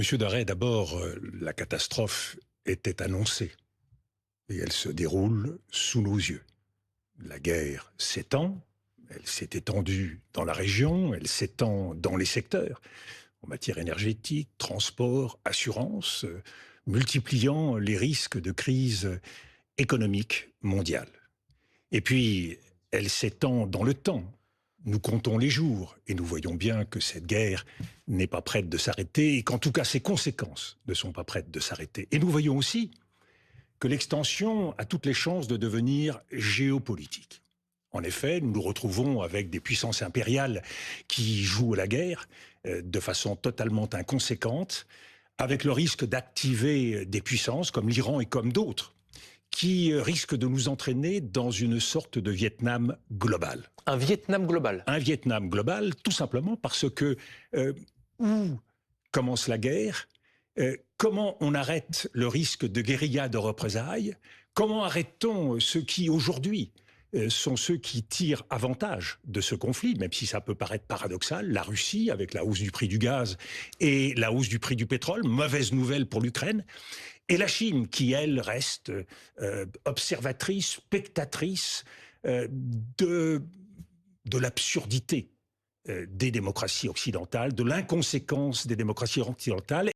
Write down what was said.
Monsieur Darret, d'abord, la catastrophe était annoncée et elle se déroule sous nos yeux. La guerre s'étend, elle s'est étendue dans la région, elle s'étend dans les secteurs, en matière énergétique, transport, assurance, multipliant les risques de crise économique mondiale. Et puis, elle s'étend dans le temps. Nous comptons les jours et nous voyons bien que cette guerre n'est pas prête de s'arrêter et qu'en tout cas ses conséquences ne sont pas prêtes de s'arrêter. Et nous voyons aussi que l'extension a toutes les chances de devenir géopolitique. En effet, nous nous retrouvons avec des puissances impériales qui jouent à la guerre de façon totalement inconséquente, avec le risque d'activer des puissances comme l'Iran et comme d'autres qui risque de nous entraîner dans une sorte de Vietnam global. Un Vietnam global. Un Vietnam global, tout simplement parce que où commence la guerre, comment on arrête le risque de guérilla, de représailles, comment arrête-t-on ceux qui aujourd'hui sont ceux qui tirent avantage de ce conflit, même si ça peut paraître paradoxal, la Russie avec la hausse du prix du gaz et la hausse du prix du pétrole, mauvaise nouvelle pour l'Ukraine, et la Chine qui, elle, reste observatrice, spectatrice de l'absurdité des démocraties occidentales, de l'inconséquence des démocraties occidentales.